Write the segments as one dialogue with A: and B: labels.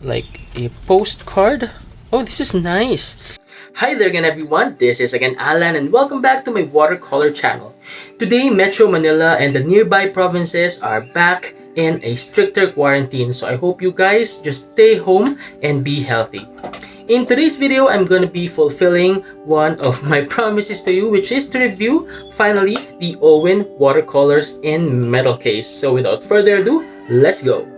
A: like a postcard. Oh, this is nice. Hi there again everyone, this is again Alan and welcome back to my watercolor channel. Today, Metro Manila and the nearby provinces are back in a stricter quarantine, so I hope you guys just stay home and be healthy. In today's video, I'm going to be fulfilling one of my promises to you, which is to review, finally, the O.Win Watercolors in metal case. So without further ado, let's go!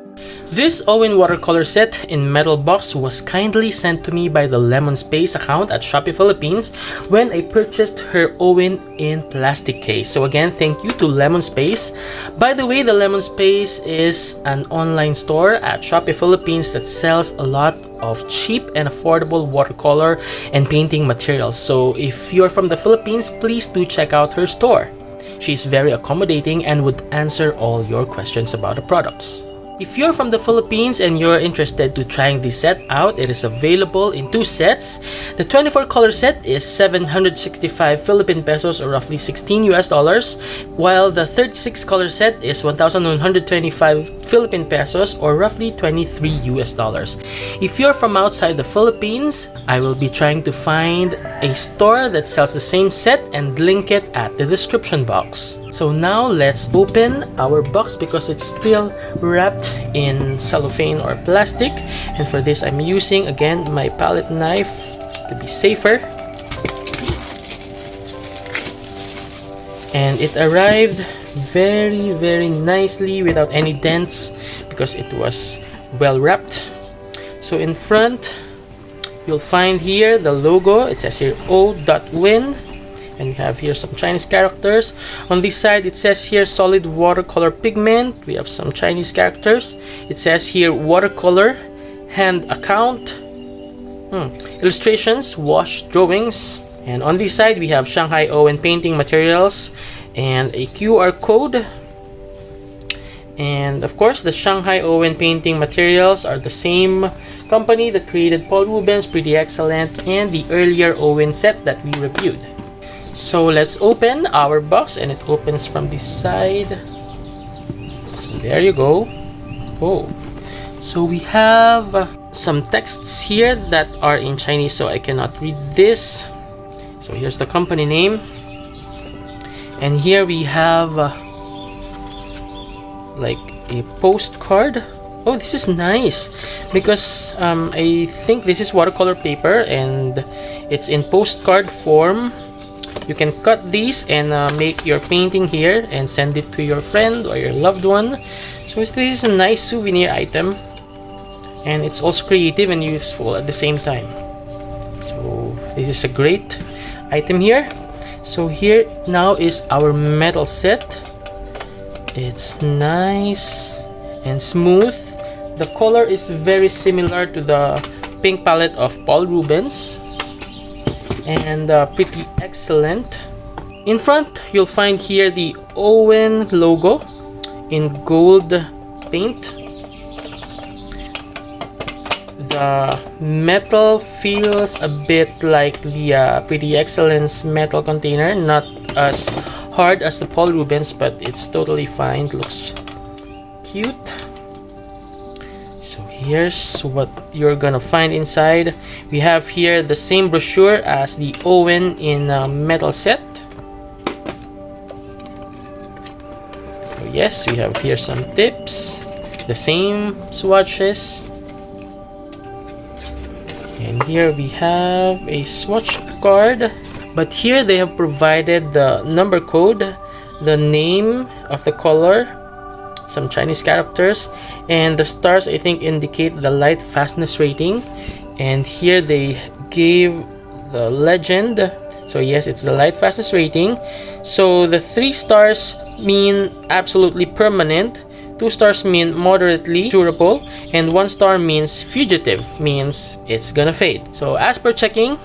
A: This O.Win Watercolor set in metal box was kindly sent to me by the Lemonspace account at Shopee Philippines when I purchased her O.Win in plastic case. So again, thank you to Lemonspace. By the way, the Lemonspace is an online store at Shopee Philippines that sells a lot of cheap and affordable watercolor and painting materials. So if you're from the Philippines, please do check out her store. She's very accommodating and would answer all your questions about the products. If you're from the Philippines and you're interested to trying this set out, it is available in two sets. The 24 color set is 765 Philippine pesos or roughly 16 US dollars, while the 36 color set is 1,125 Philippine pesos or roughly 23 US dollars. If you're from outside the Philippines, I will be trying to find a store that sells the same set and link it at the description box. So now let's open our box because it's still wrapped in cellophane or plastic, and for this I'm using again my palette knife to be safer. And it arrived very nicely without any dents because it was well wrapped. So in front you'll find here the logo. It says here O.Win, and we have here some Chinese characters. On this side it says here solid watercolor pigment. We have some Chinese characters. It says here watercolor, hand account, illustrations, wash drawings. And on this side we have Shanghai Owin painting materials and a QR code. And of course the Shanghai Owin painting materials are the same company that created Paul Rubens, Pretty Excellent, and the earlier Owin set that we reviewed. So let's open our box, and it opens from this side. So there you go. Oh, so we have some texts here that are in Chinese, so I cannot read this. So here's the company name, and here we have like a postcard. Oh, this is nice because I think this is watercolor paper and it's in postcard form. You can cut these and make your painting here and send it to your friend or your loved one. So this is a nice souvenir item, and it's also creative and useful at the same time. So this is a great item here. So here now is our metal set. It's nice and smooth. The color is very similar to the pink palette of Paul Rubens, and Pretty Excellent. In front you'll find here the Owin logo in gold paint. The metal feels a bit like the Pretty Excellent's metal container, not as hard as the Paul Rubens, but it's totally fine. It looks cute. So here's what you're gonna find inside. We have here the same brochure as the Owin in metal set. So yes, we have here some tips, the same swatches, and here we have a swatch card, but here they have provided the number code, the name of the color, some Chinese characters, and the stars I think indicate the light fastness rating. And here they gave the legend. So yes, it's the light fastness rating. So the 3 stars mean absolutely permanent, 2 stars mean moderately durable, and 1 star means fugitive, means it's gonna fade. So as per checking,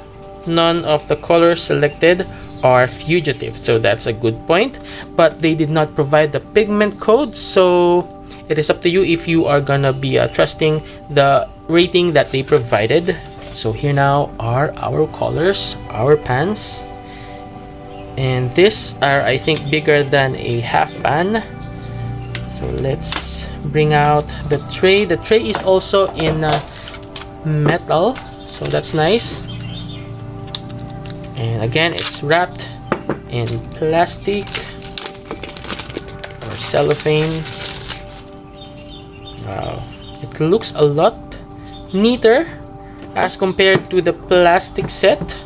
A: none of the colors selected are fugitive, so that's a good point. But they did not provide the pigment code, so it is up to you if you are gonna be trusting the rating that they provided. So here now are our colors, our pans, and these are I think bigger than a half pan. So let's bring out the tray. The tray is also in metal, so that's nice. And again, it's wrapped in plastic or cellophane. Wow, it looks a lot neater as compared to the plastic set.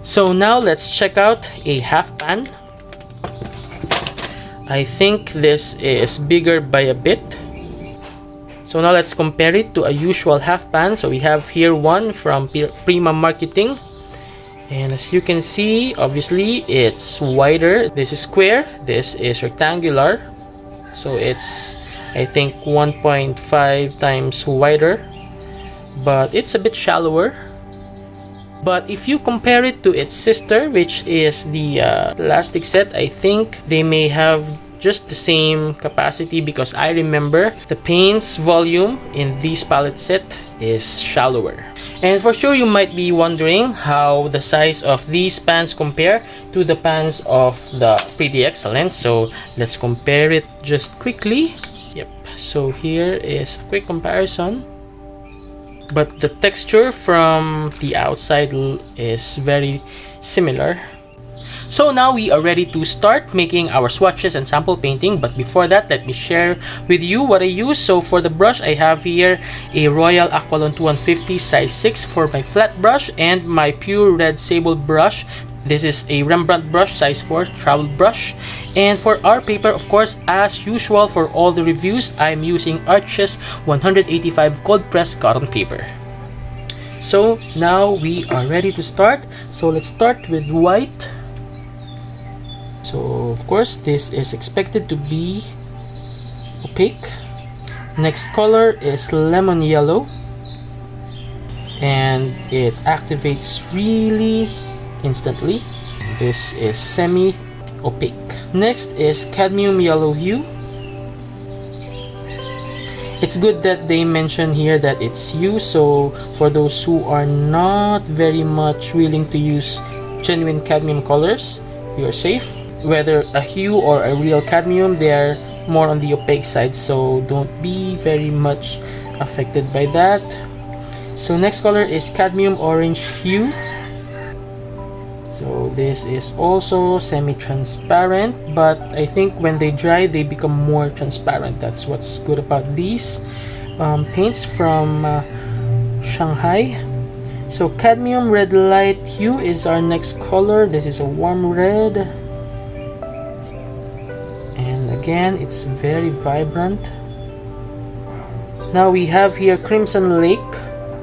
A: So now let's check out a half pan. I think this is bigger by a bit. So now let's compare it to a usual half pan. So we have here one from Prima Marketing. And as you can see, obviously it's wider. This is square, this is rectangular. So it's, I think, 1.5 times wider. But it's a bit shallower. But if you compare it to its sister, which is the plastic set, I think they may have just the same capacity, because I remember the paint's volume in this palette set is shallower. And for sure you might be wondering how the size of these pans compare to the pans of the Pretty Excellent. So let's compare it just quickly. Yep, so here is a quick comparison. But the texture from the outside is very similar. So now we are ready to start making our swatches and sample painting. But before that, let me share with you what I use. So for the brush, I have here a Royal Aqualon 2150 size 6 for my flat brush, and my Pure Red Sable brush. This is a Rembrandt brush size 4 travel brush. And for our paper, of course, as usual for all the reviews, I'm using Arches 185 cold pressed cotton paper. So now we are ready to start. So let's start with white. So of course this is expected to be opaque. Next color is lemon yellow, and it activates really instantly. This is semi-opaque. Next is cadmium yellow hue. It's good that they mention here that it's hue, so for those who are not very much willing to use genuine cadmium colors, you are safe. Whether a hue or a real cadmium, they are more on the opaque side, so don't be very much affected by that. So next color is cadmium orange hue. So this is also semi-transparent, but I think when they dry they become more transparent. That's what's good about these paints from Shanghai. So cadmium red light hue is our next color. This is a warm red. Again, it's very vibrant. Now we have here Crimson Lake,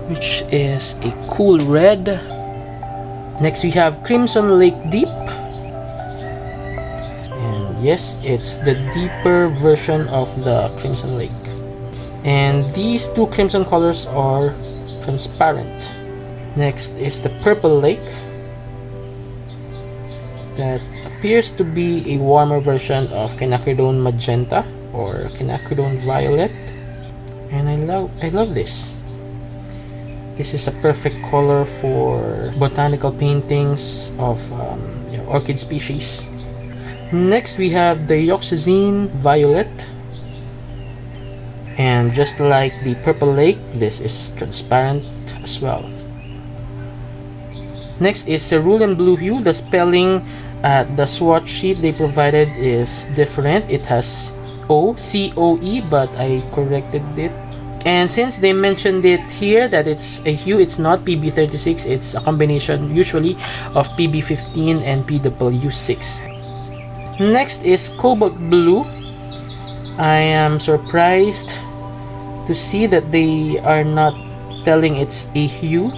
A: which is a cool red. Next we have Crimson Lake Deep, and yes, it's the deeper version of the Crimson Lake. And these two crimson colors are transparent. Next is the Purple Lake, that appears to be a warmer version of Quinacridone Magenta or Quinacridone Violet, and I love this. This is a perfect color for botanical paintings of orchid species. Next we have the Dioxazine Violet, and just like the Purple Lake, this is transparent as well. Next is Cerulean Blue Hue. The spelling at the swatch sheet they provided is different. It has O-C-O-E, but I corrected it. And since they mentioned it here that it's a hue, it's not PB36, it's a combination usually of PB15 and PW6. Next is Cobalt Blue. I am surprised to see that they are not telling it's a hue.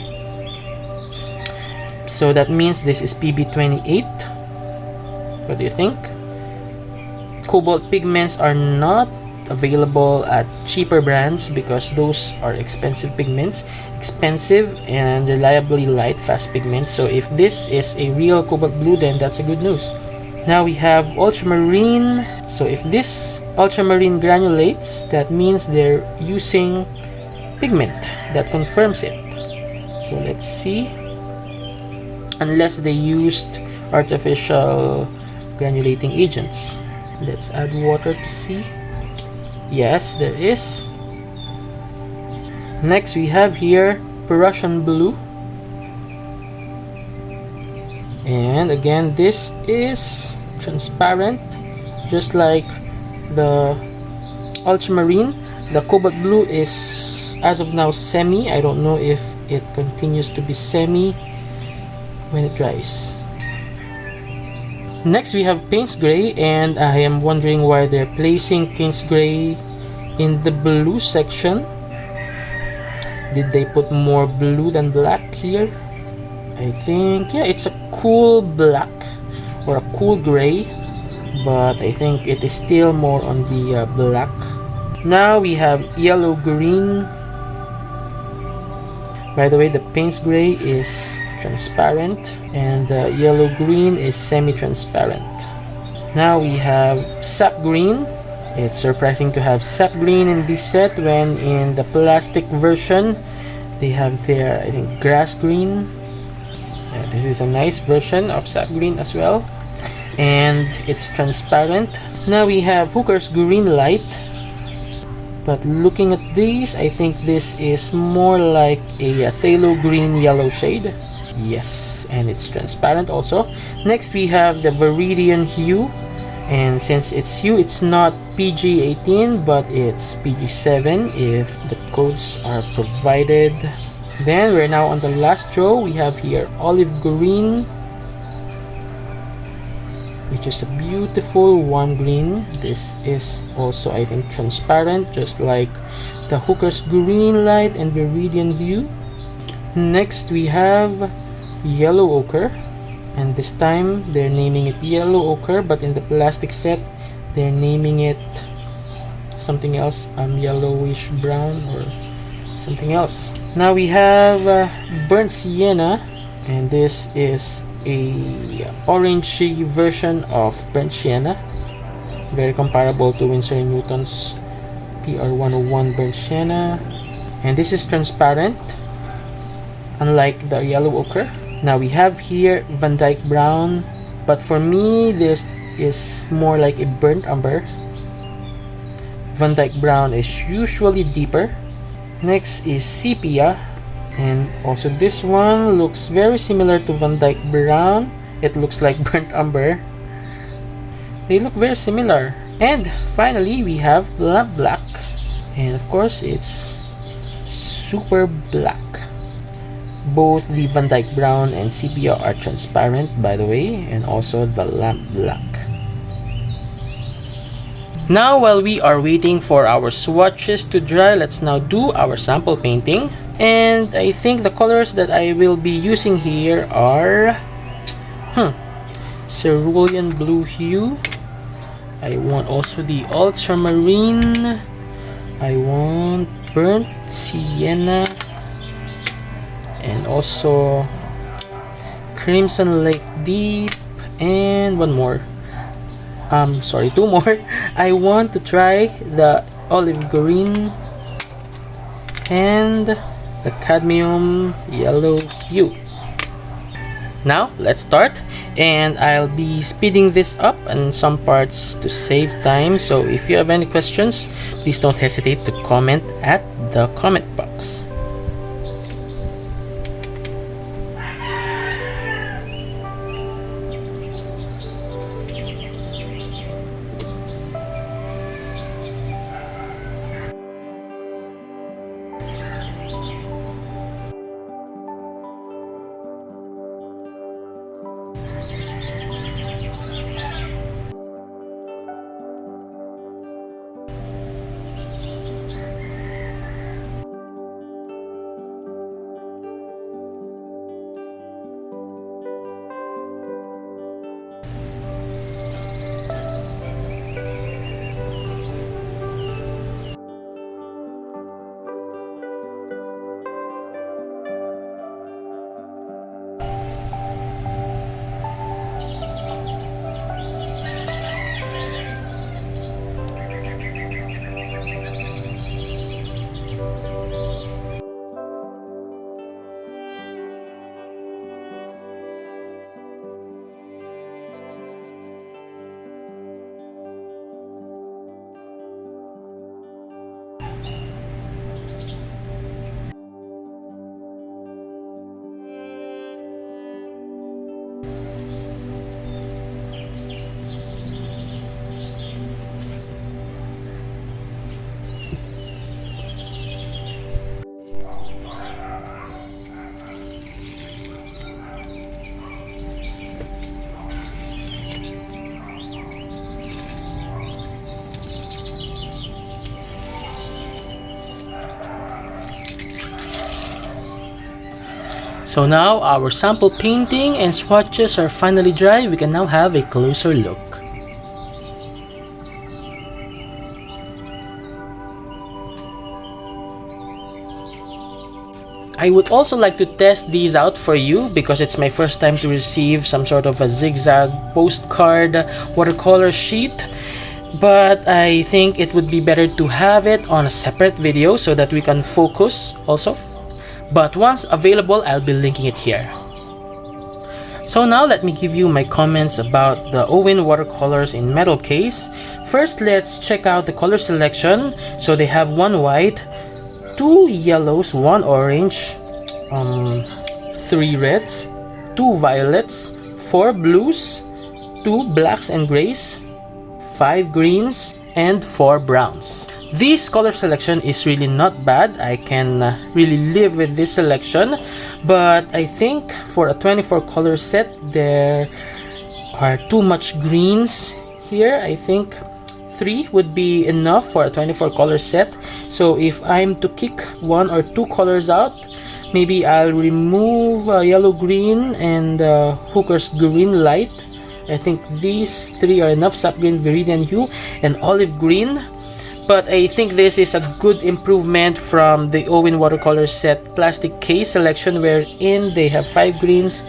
A: So that means this is PB28. What do you think? Cobalt pigments are not available at cheaper brands because those are expensive pigments, expensive and reliably light fast pigments. So if this is a real cobalt blue, then that's a good news. Now we have ultramarine. So if this ultramarine granulates, that means they're using pigment. That confirms it. So let's see. Unless they used artificial granulating agents. Let's add water to see. Yes, there is. Next we have here Prussian blue. And again, this is transparent, just like the ultramarine. The cobalt blue is, as of now, semi. I don't know if it continues to be semi when it dries. Next, we have Payne's Gray, and I am wondering why they're placing Payne's Gray in the blue section. Did they put more blue than black here? I think, yeah, it's a cool black or a cool gray, but I think it is still more on the black. Now we have yellow green. By the way, the Payne's Gray is transparent and the yellow green is semi-transparent. Now we have sap green. It's surprising to have sap green in this set when in the plastic version they have their, I think, grass green. This is a nice version of sap green as well, and it's transparent. Now we have Hooker's Green Light, but looking at these, I think this is more like a phthalo green yellow shade. Yes, and it's transparent also. Next we have the Viridian Hue, and since it's hue, it's not PG-18 but it's PG-7 if the codes are provided. Then we're now on the last row. We have here olive green, which is a beautiful warm green. This is also, I think, transparent, just like the Hooker's Green Light and Viridian Hue. Next we have yellow ochre, and this time they're naming it yellow ochre, but in the plastic set they're naming it something else, yellowish brown or something else. Now we have burnt sienna, and this is a orangey version of burnt sienna, very comparable to Winsor & Newton's PR101 burnt sienna, and this is transparent unlike the yellow ochre. Now we have here Van Dyke brown, but for me this is more like a burnt umber. Van Dyke brown is usually deeper. Next is sepia, and also this one looks very similar to Van Dyke brown. It looks like burnt umber. They look very similar. And finally we have lamp black, and of course it's super black. Both the Van Dyke brown and sepia are transparent, by the way, and also the lamp black. Now, while we are waiting for our swatches to dry, let's now do our sample painting. And I think the colors that I will be using here are cerulean blue hue. I want also the ultramarine. I want burnt sienna, and also crimson lake deep, and one more. Two more. I want to try the olive green and the cadmium yellow hue. Now let's start, and I'll be speeding this up in some parts to save time, so if you have any questions, please don't hesitate to comment at the comment box. So now our sample painting and swatches are finally dry. We can now have a closer look. I would also like to test these out for you because it's my first time to receive some sort of a zigzag postcard watercolor sheet. But I think it would be better to have it on a separate video so that we can focus also. But once available, I'll be linking it here. So now let me give you my comments about the Owin watercolors in metal case. First, let's check out the color selection. So they have one white, 2 yellows, 1 orange, 3 reds, 2 violets, 4 blues, 2 blacks and grays, 5 greens, and 4 browns. This color selection is really not bad. I can really live with this selection, but I think for a 24 color set there are too much greens here. I think 3 would be enough for a 24 color set. So if I'm to kick 1 or 2 colors out, maybe I'll remove yellow green and Hooker's green light. I think these 3 are enough: sap green, viridian hue, and olive green. But I think this is a good improvement from the Owin watercolor set plastic case selection, wherein they have 5 greens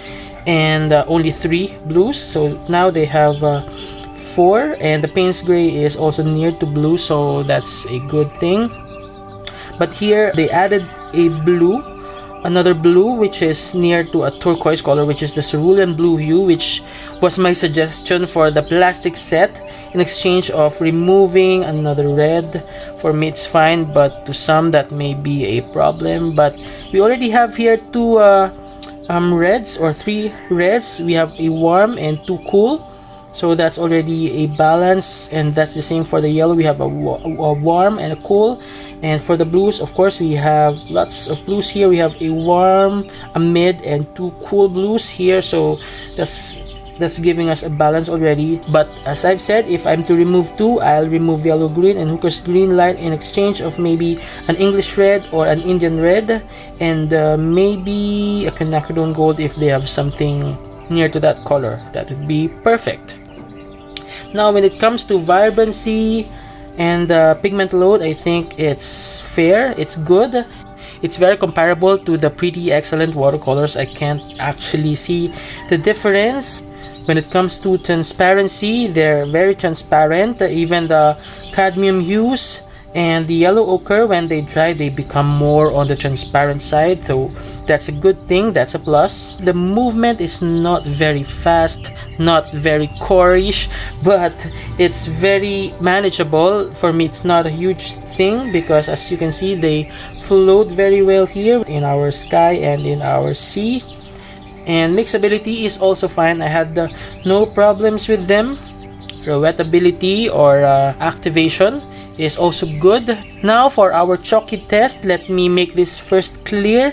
A: and only 3 blues. So now they have 4, and the Payne's gray is also near to blue, so that's a good thing. But here they added a blue, another blue, which is near to a turquoise color, which is the cerulean blue hue, which was my suggestion for the plastic set. In exchange of removing another red, for me it's fine, but to some that may be a problem. But we already have here 2 reds or 3 reds. We have a warm and 2 cool, so that's already a balance. And that's the same for the yellow. We have a warm and a cool. And for the blues, of course, we have lots of blues here. We have a warm, a mid, and 2 cool blues here, so that's giving us a balance already. But as I've said, if I'm to remove 2, I'll remove yellow green and Hooker's green light in exchange of maybe an English red or an Indian red, and maybe a quinacridone gold if they have something near to that color. That would be perfect. Now when it comes to vibrancy and pigment load, I think it's fair, it's good. It's very comparable to the Pretty Excellent watercolors. I can't actually see the difference. When it comes to transparency, they're very transparent. Even the cadmium hues and the yellow ochre, when they dry, they become more on the transparent side, so that's a good thing, that's a plus. The movement is not very fast, not very core-ish, but it's very manageable. For me, it's not a huge thing because as you can see, they float very well here in our sky and in our sea. And mixability is also fine. I had no problems with them. Rewettability or activation is also good. Now for our chalky test, let me make this first clear.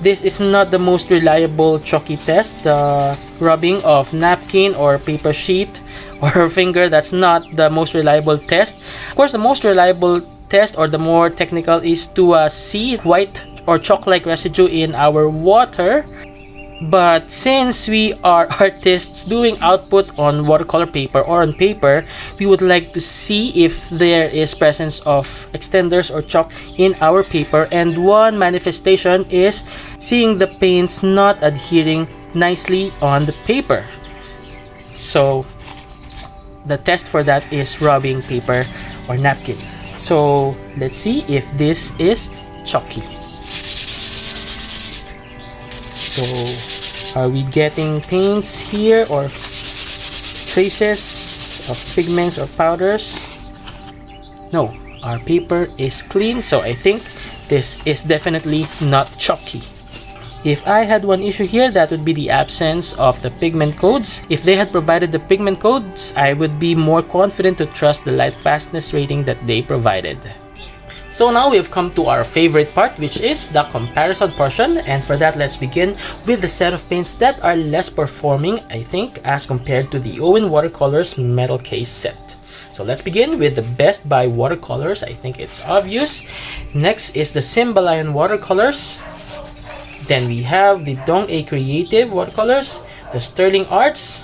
A: This is not the most reliable chalky test. The rubbing of napkin or paper sheet or finger, that's not the most reliable test. Of course, the most reliable test, or the more technical, is to see white or chalk-like residue in our water. But since we are artists doing output on watercolor paper or on paper, we would like to see if there is presence of extenders or chalk in our paper. And one manifestation is seeing the paints not adhering nicely on the paper. So the test for that is rubbing paper or napkin. So let's see if this is chalky. So, are we getting paints here or traces of pigments or powders? No, our paper is clean, so I think this is definitely not chalky. If I had one issue here, that would be the absence of the pigment codes. If they had provided the pigment codes, I would be more confident to trust the light fastness rating that they provided. So now we've come to our favorite part, which is the comparison portion, and for that let's begin with the set of paints that are less performing, I think, as compared to the Owin Watercolors metal case set. So let's begin with the Best Buy watercolors. I think it's obvious. Next is the Symbolion watercolors. Then we have the Dong-A Creative watercolors, the Sterling Arts,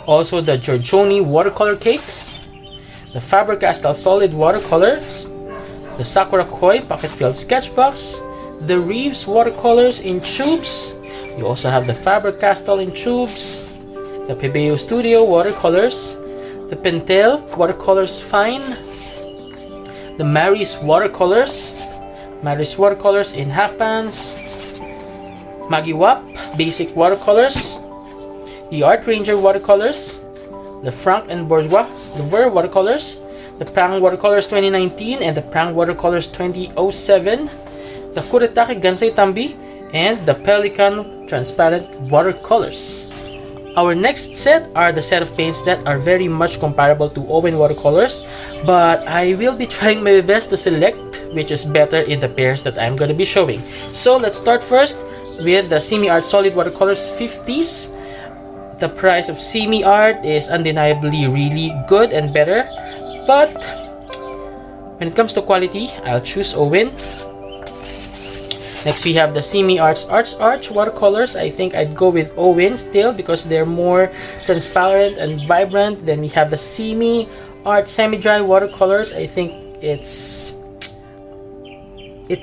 A: also the Giorgione watercolor cakes, the Faber-Castell solid watercolors, the Sakura Koi pocket-filled sketchbox, the Reeves watercolors in tubes. You also have the Faber-Castell in tubes, the Pebeo Studio watercolors, the Pentel watercolors fine, the Maris watercolors in half pans, Magiwap basic watercolors, the Art Ranger watercolors, the Frank and Bourgeois Louvre watercolors, the Prang watercolors 2019 and the Prang watercolors 2007, the Kuretake Gansei Tambi, and the Pelikan transparent watercolors. Our next set are the set of paints that are very much comparable to O.Win Watercolors, but I will be trying my best to select which is better in the pairs that I'm going to be showing. So let's start first with the Simi Art Solid Watercolors 50s. The price of Simi Art is undeniably really good and better, but when it comes to quality, I'll choose O.Win. Next we have the Simi Arts Arch watercolors. I think I'd go with O.Win still because they're more transparent and vibrant. Then we have the Simi Art Semi-Dry watercolors. I think it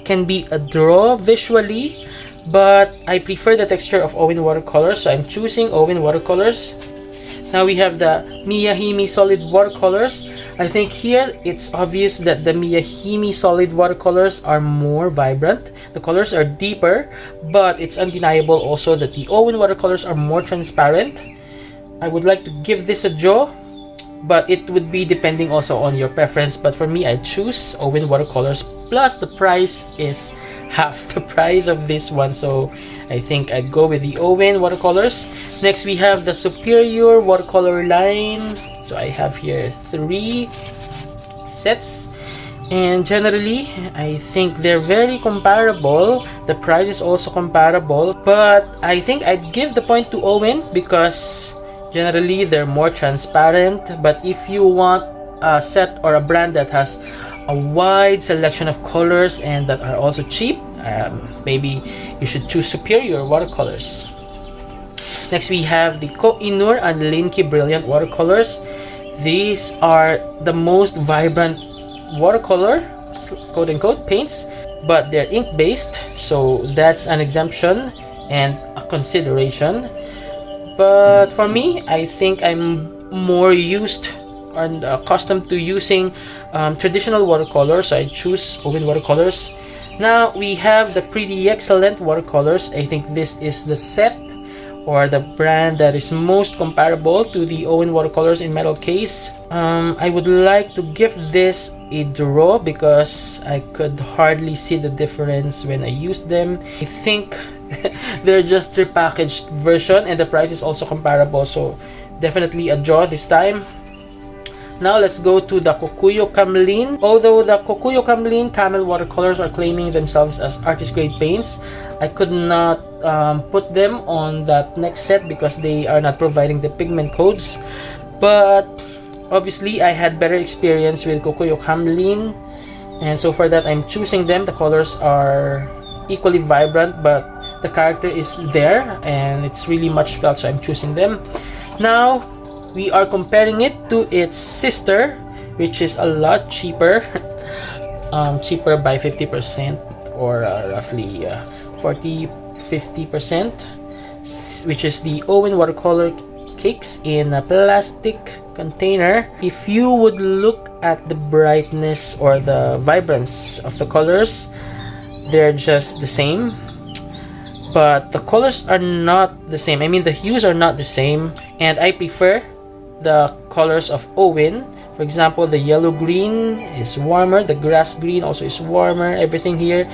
A: can be a draw visually, but I prefer the texture of O.Win watercolors, so I'm choosing O.Win watercolors. Now we have the Miyahime solid watercolors. I think here it's obvious that the Miyahime solid watercolors are more vibrant. The colors are deeper, but it's undeniable also that the O.Win watercolors are more transparent. I would like to give this a draw, but it would be depending also on your preference. But for me, I choose O.Win watercolors, plus the price is half the price of this one, so I think I'd go with the O.Win watercolors. Next we have the Superior watercolor line. So I have here 3 sets, and generally I think they're very comparable. The price is also comparable, but I think I'd give the point to O.Win because generally they're more transparent. But if you want a set or a brand that has a wide selection of colors and that are also cheap, maybe you should choose Superior watercolors. Next we have the Koh-i-Noor and Linky Brilliant watercolors. These are the most vibrant watercolor, quote-unquote, paints, but they're ink-based, so that's an exemption and a consideration. But for me, I think I'm more used and accustomed to using traditional watercolors, so I choose O.Win watercolors. Now we have the Pretty Excellent watercolors. I think this is the set or the brand that is most comparable to the O.Win watercolors in metal case. I would like to give this a draw because I could hardly see the difference when I used them. I think they're just repackaged version and the price is also comparable, so definitely a draw this time. Now let's go to the Kokuyo Kamlin. Although the Kokuyo Kamlin Camel watercolors are claiming themselves as artist grade paints, I could not put them on that next set because they are not providing the pigment codes. But obviously I had better experience with Kokuyo Kamlin, and so for that I'm choosing them. The colors are equally vibrant, but the character is there and it's really much felt, so I'm choosing them. Now we are comparing it to its sister, which is a lot cheaper, cheaper by 50% or roughly 40-50%, which is the O.Win watercolor cakes in a plastic container. If you would look at the brightness or the vibrance of the colors, they're just the same, but the colors are not the same. I mean, the hues are not the same, and I prefer the colors of O.Win. For example, the yellow green is warmer, the grass green also is warmer. Everything here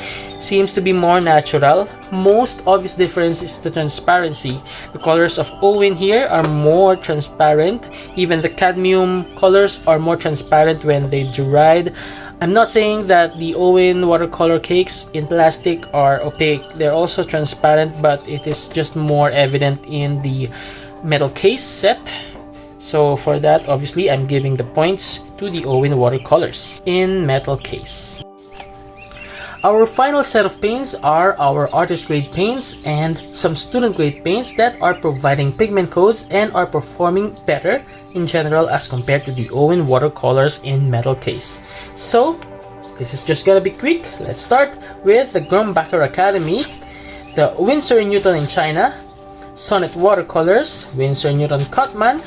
A: seems to be more natural. Most obvious difference is the transparency. The colors of O.Win here are more transparent. Even the cadmium colors are more transparent when they dried. I'm not saying that the O.Win watercolor cakes in plastic are opaque. They're also transparent, but it is just more evident in the metal case set. So for that, obviously, I'm giving the points to the O.Win watercolors in metal case. Our final set of paints are our artist grade paints and some student grade paints that are providing pigment codes and are performing better in general as compared to the Owin watercolors in metal case. So this is just gonna be quick. Let's start with the Grumbacher Academy, the Winsor & Newton in China, Sonnet Watercolors, Winsor & Newton Cutman,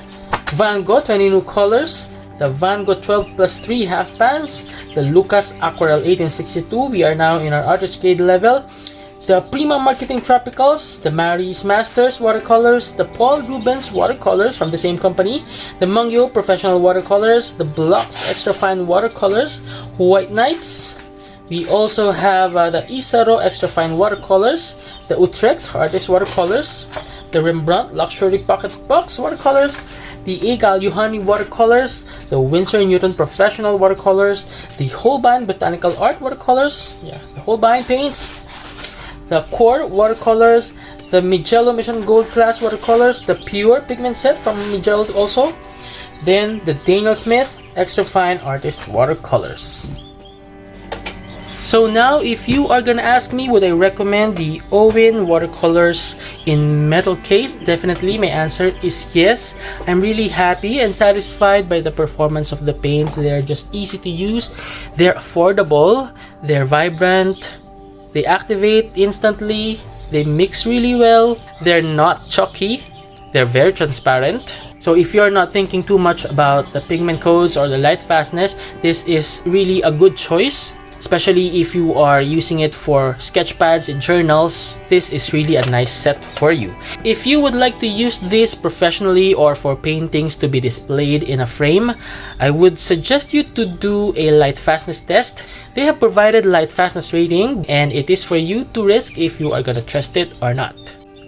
A: Van Gogh 20 new colors, the Van Gogh 12+3 half pans, the Lucas Aquarelle 1862, we are now in our artist grade level, the Prima Marketing Tropicals, the Mary's Masters watercolors, the Paul Rubens watercolors from the same company, the Mungyo Professional watercolors, the Blocks Extra Fine watercolors, White Knights. We also have the Isaro Extra Fine watercolors, the Utrecht Artist watercolors, the Rembrandt Luxury Pocket Box watercolors, the Egal Yohani watercolors, the Winsor & Newton Professional watercolors, the Holbein Botanical Art watercolors, the Holbein paints, the Core watercolors, the Mijello Mission Gold Class watercolors, the Pure pigment set from Mijello also, then the Daniel Smith Extra Fine Artist watercolors. So now, if you are gonna ask me, would I recommend the Owin watercolors in metal case? Definitely, my answer is yes. I'm really happy and satisfied by the performance of the paints. They're just easy to use, they're affordable, they're vibrant, they activate instantly, they mix really well, they're not chalky, they're very transparent. So if you're not thinking too much about the pigment codes or the light fastness, this is really a good choice. Especially if you are using it for sketch pads and journals, this is really a nice set for you. If you would like to use this professionally or for paintings to be displayed in a frame, I would suggest you to do a light fastness test. They have provided light fastness rating and it is for you to risk if you are gonna trust it or not.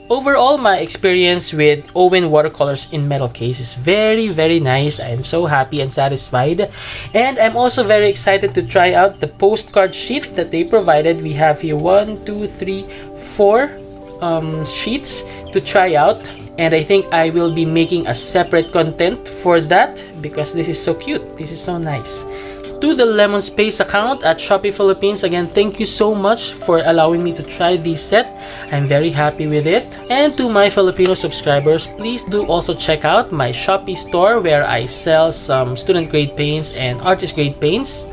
A: Overall, my experience with Owin watercolors in metal case is very nice. I am so happy and satisfied, and I'm also very excited to try out the postcard sheet that they provided. We have here 1, 2, 3, 4 sheets to try out, and I think I will be making a separate content for that because this is so cute. This is so nice. To the Lemonspace account at Shopee Philippines, again, thank you so much for allowing me to try this set. I'm very happy with it. And to my Filipino subscribers, please do also check out my Shopee store where I sell some student grade paints and artist grade paints.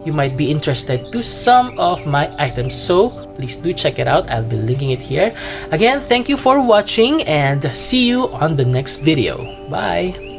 A: You might be interested to some of my items, so please do check it out. I'll be linking it here. Again, thank you for watching and see you on the next video. Bye!